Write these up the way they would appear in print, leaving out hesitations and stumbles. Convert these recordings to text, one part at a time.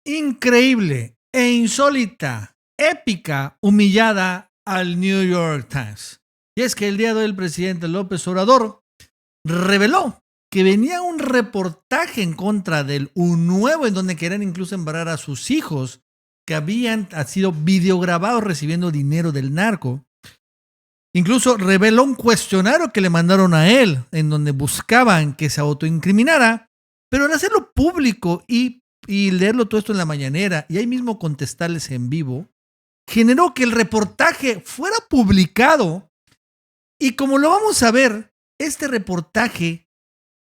increíble e insólita, épica, humillada al New York Times. Y es que el día de hoy el presidente López Obrador reveló que venía un reportaje en contra del nuevo en donde querían incluso embarrar a sus hijos que habían sido videograbados recibiendo dinero del narco. Incluso reveló un cuestionario que le mandaron a él en donde buscaban que se autoincriminara, pero al hacerlo público y leerlo todo esto en la mañanera y ahí mismo contestarles en vivo, generó que el reportaje fuera publicado y como lo vamos a ver, este reportaje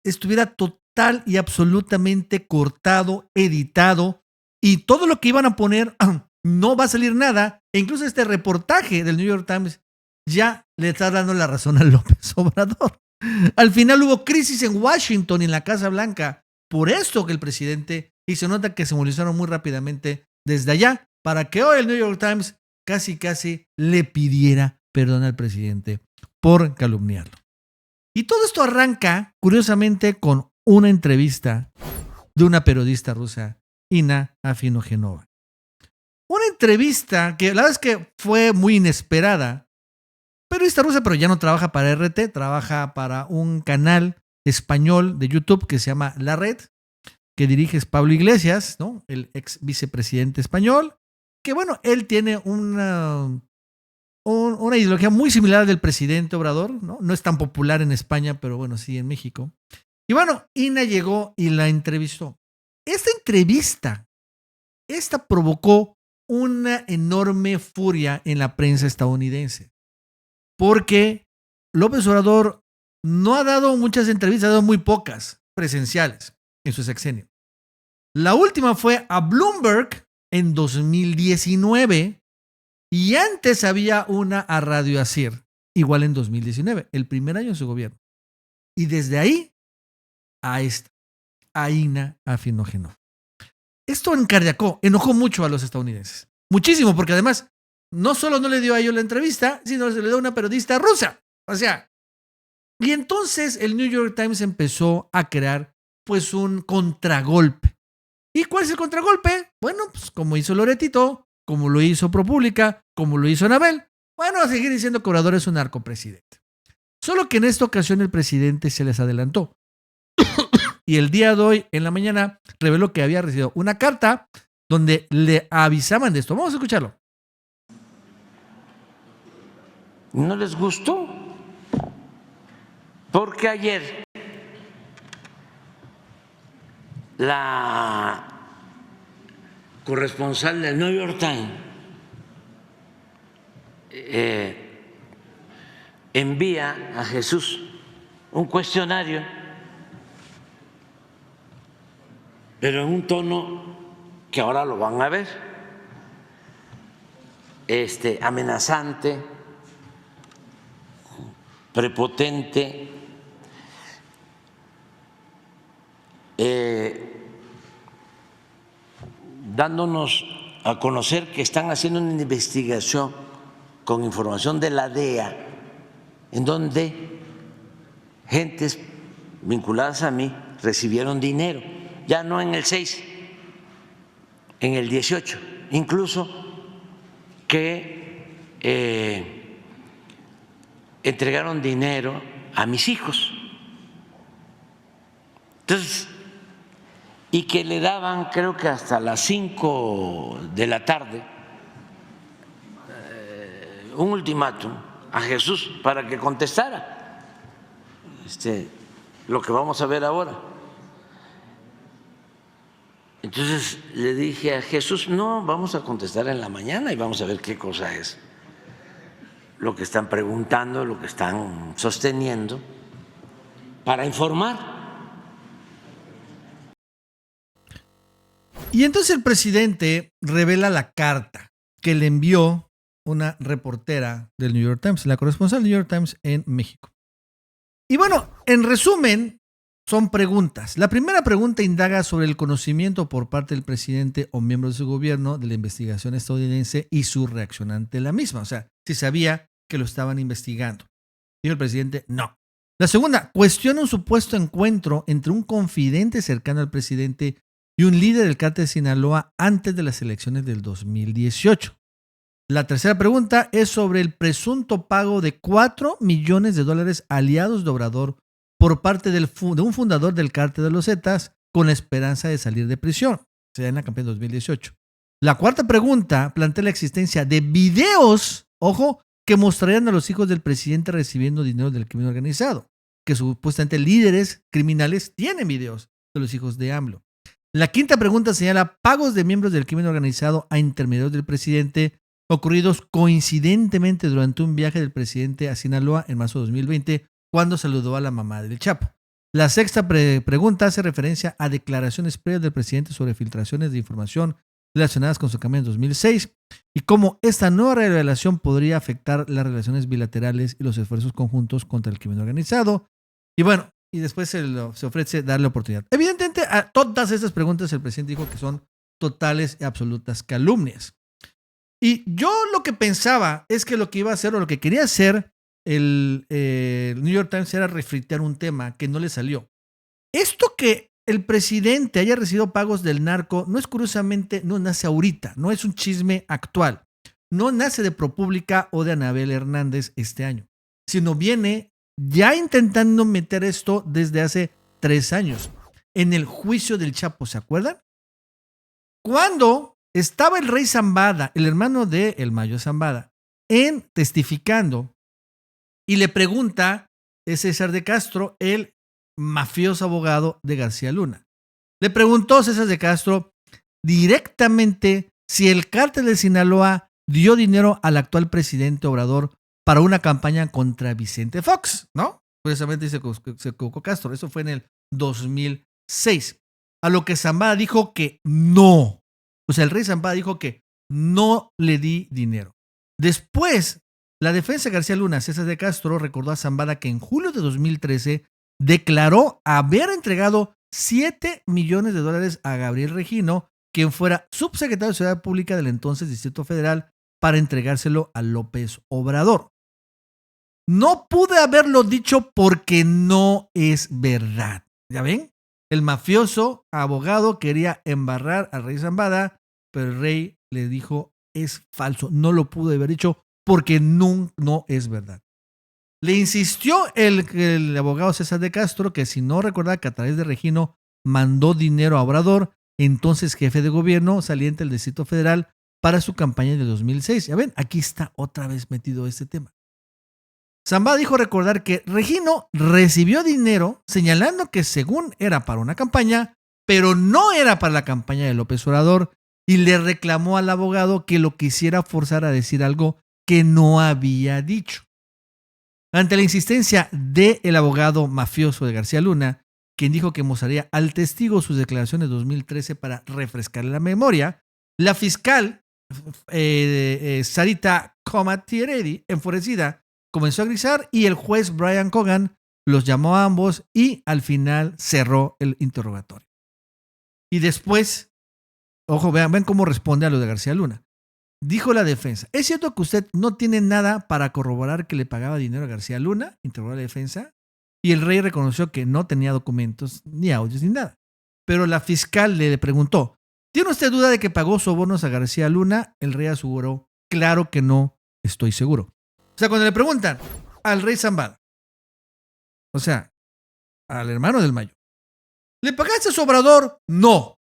estuviera total y absolutamente cortado, editado y todo lo que iban a poner no va a salir nada. E incluso este reportaje del New York Times ya le está dando la razón a López Obrador. Al final hubo crisis en Washington y en la Casa Blanca. Por esto que el presidente, y se nota que se movilizaron muy rápidamente desde allá, para que hoy el New York Times casi le pidiera perdón al presidente por calumniarlo. Y todo esto arranca, curiosamente, con una entrevista de una periodista rusa, Inna Afinogenova. Una entrevista que la verdad es que fue muy inesperada. Periodista rusa, pero ya no trabaja para RT, trabaja para un canal español de YouTube que se llama La Red, que dirige Pablo Iglesias, ¿no? El ex vicepresidente español, que bueno, él tiene una ideología muy similar del presidente Obrador, ¿no? No es tan popular en España, pero bueno, sí en México. Y bueno, Inna llegó y la entrevistó. Esta entrevista, provocó una enorme furia en la prensa estadounidense, porque López Obrador no ha dado muchas entrevistas, ha dado muy pocas presenciales en su sexenio. La última fue a Bloomberg en 2019 y antes había una a Radio Asir, igual en 2019, el primer año de su gobierno. Y desde ahí a esta, a Inna Afinogenova. Esto enojó mucho a los estadounidenses. Muchísimo, porque además no solo no le dio a ellos la entrevista, sino se le dio a una periodista rusa. O sea, y entonces el New York Times empezó a crear pues un contragolpe. ¿Y cuál es el contragolpe? Bueno, pues como hizo Loretito, como lo hizo ProPublica, como lo hizo Anabel. Bueno, a seguir diciendo que Obrador es un narcopresidente. Solo que en esta ocasión el presidente se les adelantó. Y el día de hoy, en la mañana, reveló que había recibido una carta donde le avisaban de esto. Vamos a escucharlo. ¿No les gustó? Porque ayer la corresponsal del New York Times envía a Jesús un cuestionario, pero en un tono que ahora lo van a ver, amenazante, prepotente, dándonos a conocer que están haciendo una investigación con información de la DEA, en donde gentes vinculadas a mí recibieron dinero, ya no en el 6, en el 18, incluso que entregaron dinero a mis hijos. Entonces, y que le daban, creo que hasta las 5 de la tarde, un ultimátum a Jesús para que contestara lo que vamos a ver ahora. Entonces le dije a Jesús, no, vamos a contestar en la mañana y vamos a ver qué cosa es lo que están preguntando, lo que están sosteniendo, para informar. Y entonces el presidente revela la carta que le envió una reportera del New York Times, la corresponsal del New York Times en México. Y bueno, en resumen, son preguntas. La primera pregunta indaga sobre el conocimiento por parte del presidente o miembro de su gobierno de la investigación estadounidense y su reacción ante la misma. O sea, si sabía que lo estaban investigando. Dijo el presidente, no. La segunda, cuestiona un supuesto encuentro entre un confidente cercano al presidente y un líder del cártel de Sinaloa antes de las elecciones del 2018. La tercera pregunta es sobre el presunto pago de $4 millones aliados de Obrador por parte de un fundador del cártel de los Zetas con la esperanza de salir de prisión, o sea, en la campaña de 2018. La cuarta pregunta plantea la existencia de videos, ojo, que mostrarían a los hijos del presidente recibiendo dinero del crimen organizado, que supuestamente líderes criminales tienen videos de los hijos de AMLO. La quinta pregunta señala pagos de miembros del crimen organizado a intermediarios del presidente ocurridos coincidentemente durante un viaje del presidente a Sinaloa en marzo de 2020, cuando saludó a la mamá del Chapo. La sexta pregunta hace referencia a declaraciones previas del presidente sobre filtraciones de información relacionadas con su campaña en 2006 y cómo esta nueva revelación podría afectar las relaciones bilaterales y los esfuerzos conjuntos contra el crimen organizado. Y bueno, y después se ofrece darle oportunidad. Evidentemente, a todas estas preguntas el presidente dijo que son totales y absolutas calumnias. Y yo lo que pensaba es que lo que iba a hacer o lo que quería hacer el New York Times era refritear un tema que no le salió. Esto que el presidente haya recibido pagos del narco no es curiosamente, no nace ahorita, no es un chisme actual, no nace de ProPublica o de Anabel Hernández este año, sino viene ya intentando meter esto desde hace 3 años, en el juicio del Chapo, ¿se acuerdan? Cuando estaba el rey Zambada, el hermano de El Mayo Zambada, testificando, y le pregunta a César de Castro, el mafioso abogado de García Luna. Le preguntó César de Castro directamente si el cártel de Sinaloa dio dinero al actual presidente Obrador para una campaña contra Vicente Fox, ¿no? Curiosamente se equivocó Castro, eso fue en el 2006. A lo que Zambada dijo que no. O sea, el rey Zambada dijo que no le di dinero. Después, la defensa de García Luna, César de Castro, recordó a Zambada que en julio de 2013 declaró haber entregado $7 millones a Gabriel Regino, quien fuera subsecretario de Seguridad Pública del entonces Distrito Federal, para entregárselo a López Obrador. No pude haberlo dicho porque no es verdad. ¿Ya ven? El mafioso abogado quería embarrar al rey Zambada, pero el rey le dijo es falso. No lo pude haber dicho porque no es verdad. Le insistió el abogado César de Castro que si no recordaba que a través de Regino mandó dinero a Obrador, entonces jefe de gobierno saliente del Distrito Federal, para su campaña de 2006. Ya ven, aquí está otra vez metido este tema. Zambada dijo recordar que Regino recibió dinero señalando que según era para una campaña, pero no era para la campaña de López Obrador, y le reclamó al abogado que lo quisiera forzar a decir algo que no había dicho. Ante la insistencia del abogado mafioso de García Luna, quien dijo que mostraría al testigo sus declaraciones de 2013 para refrescarle la memoria, la fiscal Sarita Comatieredi, enfurecida, comenzó a gritar y el juez Brian Cogan los llamó a ambos y al final cerró el interrogatorio. Y después, ojo, ven cómo responde a lo de García Luna. Dijo la defensa, ¿es cierto que usted no tiene nada para corroborar que le pagaba dinero a García Luna? Interrogó la defensa. Y el rey reconoció que no tenía documentos, ni audios, ni nada. Pero la fiscal le preguntó, ¿tiene usted duda de que pagó sobornos a García Luna? El rey aseguró, claro que no, estoy seguro. O sea, cuando le preguntan al rey Zambada, o sea, al hermano del Mayo, ¿le pagaste a su Obrador? No.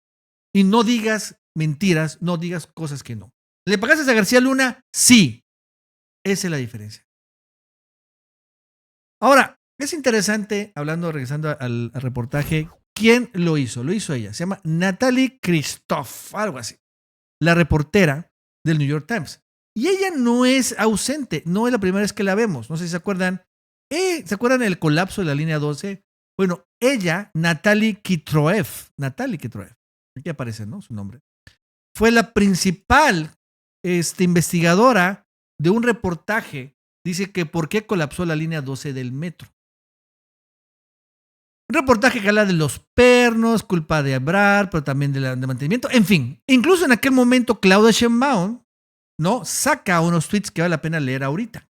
Y no digas mentiras, no digas cosas que no. ¿Le pagaste a García Luna? Sí. Esa es la diferencia. Ahora, es interesante, regresando al reportaje, ¿quién lo hizo? Lo hizo ella. Se llama Natalie Christoph, algo así. La reportera del New York Times. Y ella no es ausente, no es la primera vez que la vemos. No sé si se acuerdan. ¿Se acuerdan del colapso de la línea 12? Bueno, ella, Natalie Kitroev, aquí aparece, ¿no? Su nombre. Fue la principal investigadora de un reportaje. Dice que por qué colapsó la línea 12 del metro. Un reportaje que habla de los pernos, culpa de Ebrard, pero también de mantenimiento. En fin, incluso en aquel momento Claudia Sheinbaum, ¿no?, saca unos tweets que vale la pena leer ahorita.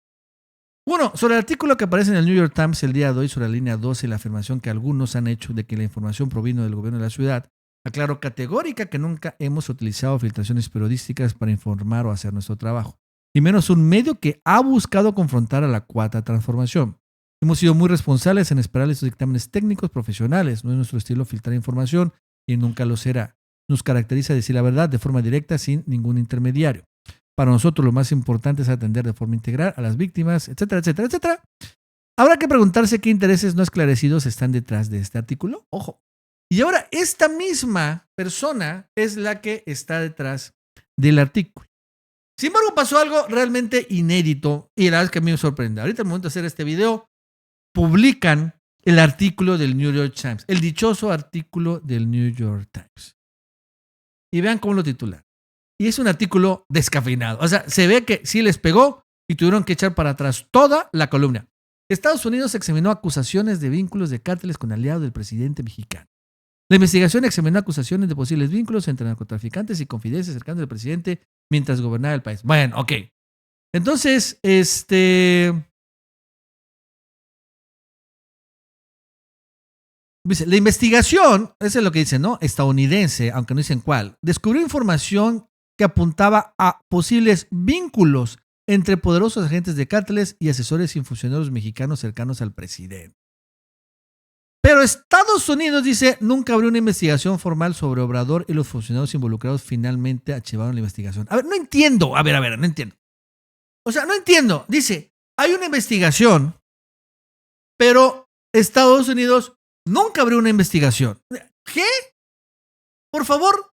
Uno, sobre el artículo que aparece en el New York Times el día de hoy sobre la línea 12 y la afirmación que algunos han hecho de que la información provino del gobierno de la ciudad Aclaro categórica que nunca hemos utilizado filtraciones periodísticas para informar o hacer nuestro trabajo, y menos un medio que ha buscado confrontar a la cuarta transformación. Hemos sido muy responsables en esperar estos dictámenes técnicos profesionales. No es nuestro estilo filtrar información y nunca lo será. Nos caracteriza decir la verdad de forma directa sin ningún intermediario. Para nosotros lo más importante es atender de forma integral a las víctimas, etcétera, etcétera, etcétera. Habrá que preguntarse qué intereses no esclarecidos están detrás de este artículo. Ojo. Y ahora esta misma persona es la que está detrás del artículo. Sin embargo, pasó algo realmente inédito y la verdad es que a mí me sorprende. Ahorita al momento de hacer este video, publican el artículo del New York Times, el dichoso artículo del New York Times. Y vean cómo lo titulan. Y es un artículo descafeinado. O sea, se ve que sí les pegó y tuvieron que echar para atrás toda la columna. Estados Unidos examinó acusaciones de vínculos de cárteles con aliados del presidente mexicano. La investigación examinó acusaciones de posibles vínculos entre narcotraficantes y confidentes cercanos del presidente mientras gobernaba el país. Bueno, ok. Entonces, dice, la investigación, eso es lo que dice, ¿no? Estadounidense, aunque no dicen cuál, descubrió información que apuntaba a posibles vínculos entre poderosos agentes de cárteles y asesores y funcionarios mexicanos cercanos al presidente. Pero Estados Unidos dice, nunca abrió una investigación formal sobre Obrador y los funcionarios involucrados finalmente archivaron la investigación. A ver, no entiendo. No entiendo. O sea, no entiendo. Dice, hay una investigación, pero Estados Unidos nunca abrió una investigación. ¿Qué? Por favor,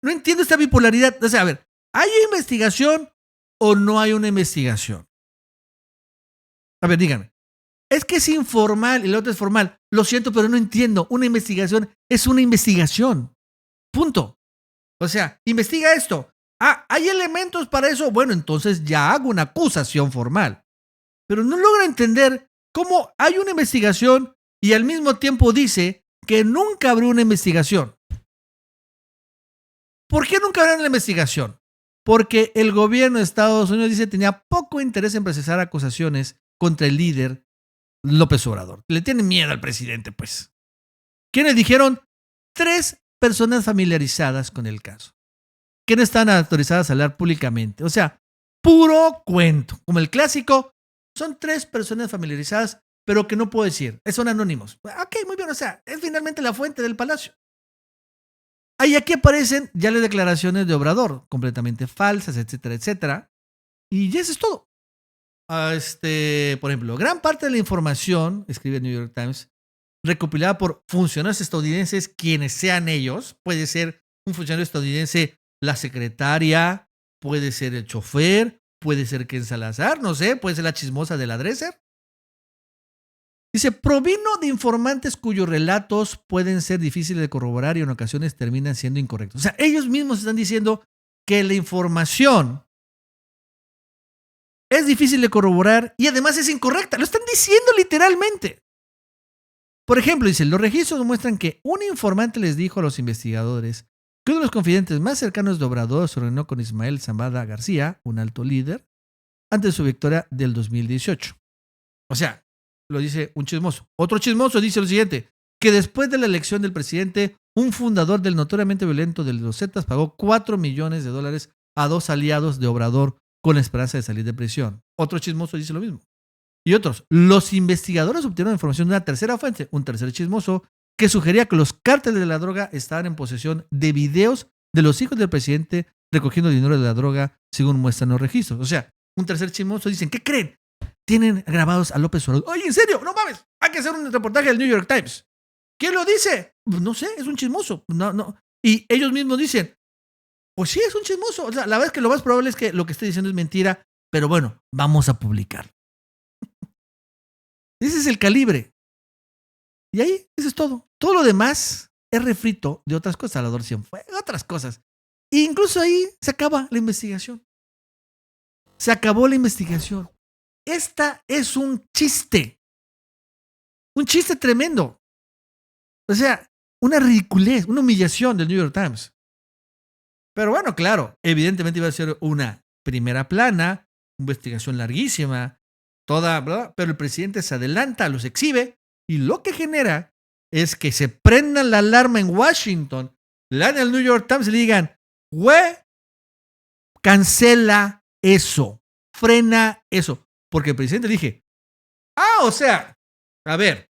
no entiendo esta bipolaridad. O sea, a ver, ¿hay investigación o no hay una investigación? A ver, díganme. Es que es informal y el otro es formal. Lo siento, pero no entiendo. Una investigación es una investigación. Punto. O sea, investiga esto. Ah, ¿hay elementos para eso? Bueno, entonces ya hago una acusación formal. Pero no logro entender cómo hay una investigación y al mismo tiempo dice que nunca abrió una investigación. ¿Por qué nunca abrió una investigación? Porque el gobierno de Estados Unidos dice que tenía poco interés en procesar acusaciones contra el líder López Obrador. Le tienen miedo al presidente, pues. ¿Quiénes dijeron? 3 personas familiarizadas con el caso, que no están autorizadas a hablar públicamente. O sea, puro cuento. Como el clásico, son 3 personas familiarizadas, pero que no puedo decir. Son anónimos. Ok, muy bien. O sea, es finalmente la fuente del palacio. Ahí aquí aparecen ya las declaraciones de Obrador, completamente falsas, etcétera, etcétera. Y eso es todo. Por ejemplo, gran parte de la información, escribe el New York Times, recopilada por funcionarios estadounidenses, quienes sean ellos, puede ser un funcionario estadounidense, la secretaria, puede ser el chofer, puede ser Ken Salazar, no sé, puede ser la chismosa del Dresser. Dice, provino de informantes cuyos relatos pueden ser difíciles de corroborar y en ocasiones terminan siendo incorrectos. O sea, ellos mismos están diciendo que la información es difícil de corroborar y además es incorrecta. Lo están diciendo literalmente. Por ejemplo, dice, los registros muestran que un informante les dijo a los investigadores que uno de los confidentes más cercanos de Obrador se reunió con Ismael Zambada García, un alto líder, antes de su victoria del 2018. O sea, lo dice un chismoso. Otro chismoso dice lo siguiente, que después de la elección del presidente, un fundador del notoriamente violento de los Zetas pagó $4 millones a 2 aliados de Obrador con la esperanza de salir de prisión. Otro chismoso dice lo mismo. Y otros, los investigadores obtuvieron información de una tercera fuente, un tercer chismoso, que sugería que los cárteles de la droga estaban en posesión de videos de los hijos del presidente recogiendo dinero de la droga, según muestran los registros. O sea, un tercer chismoso dicen, ¿qué creen? Tienen grabados a López Obrador. Oye, ¿en serio? No mames, hay que hacer un reportaje del New York Times. ¿Quién lo dice? No sé, es un chismoso. No. Y ellos mismos dicen, pues sí, es un chismoso. O sea, la verdad es que lo más probable es que lo que esté diciendo es mentira, pero bueno, vamos a publicar. Ese es el calibre. Y ahí, eso es todo. Todo lo demás es refrito de otras cosas. La adoración fue otras cosas. E incluso ahí se acaba la investigación. Se acabó la investigación. Esta es un chiste. Un chiste tremendo. O sea, una ridiculez, una humillación del New York Times. Pero bueno, claro, evidentemente iba a ser una primera plana, investigación larguísima, toda, ¿verdad? Pero el presidente se adelanta, los exhibe y lo que genera es que se prenda la alarma en Washington lean el New York Times y le digan, güey, cancela eso, frena eso. Porque el presidente dije, o sea, a ver.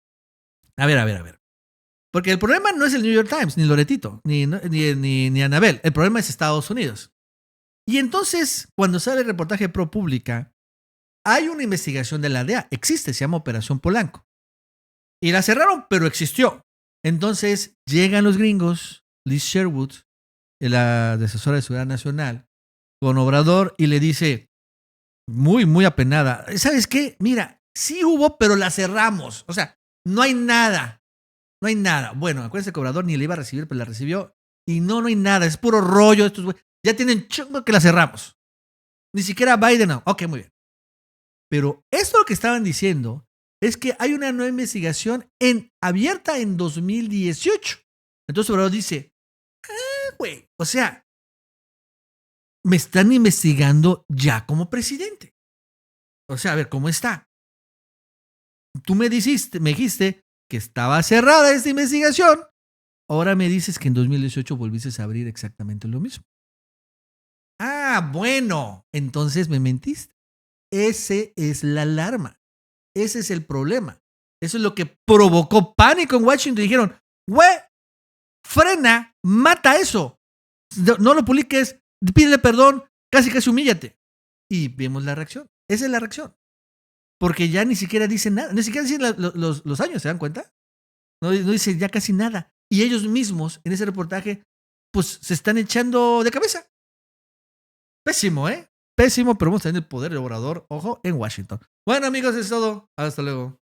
Porque el problema no es el New York Times, ni Loretito, ni Anabel. El problema es Estados Unidos. Y entonces, cuando sale el reportaje de ProPublica, hay una investigación de la DEA. Existe, se llama Operación Polanco. Y la cerraron, pero existió. Entonces, llegan los gringos, Liz Sherwood, la asesora de Seguridad Nacional, con Obrador y le dice, muy, muy apenada, ¿sabes qué? Mira, sí hubo, pero la cerramos. O sea, no hay nada. No hay nada. Bueno, acuérdense que Obrador ni la iba a recibir, pero la recibió. Y no hay nada. Es puro rollo. Estos güey. Ya tienen chungo que la cerramos. Ni siquiera Biden. No. Ok, muy bien. Pero esto lo que estaban diciendo es que hay una nueva investigación abierta en 2018. Entonces Obrador dice, güey, o sea, me están investigando ya como presidente. O sea, a ver, ¿cómo está? Tú me dijiste que estaba cerrada esta investigación. Ahora me dices que en 2018 volviste a abrir exactamente lo mismo. Bueno, entonces me mentiste. Ese es la alarma. Ese es el problema. Eso es lo que provocó pánico en Washington. Dijeron, güey, frena, mata eso. No lo publiques, pídele perdón, casi humíllate. Y vemos la reacción. Esa es la reacción. Porque ya ni siquiera dicen nada. Ni siquiera dicen los años, ¿se dan cuenta? No dicen ya casi nada. Y ellos mismos, en ese reportaje, pues se están echando de cabeza. Pésimo, Pésimo, pero vamos a tener el poder del Obrador, ojo, en Washington. Bueno, amigos, es todo. Hasta luego.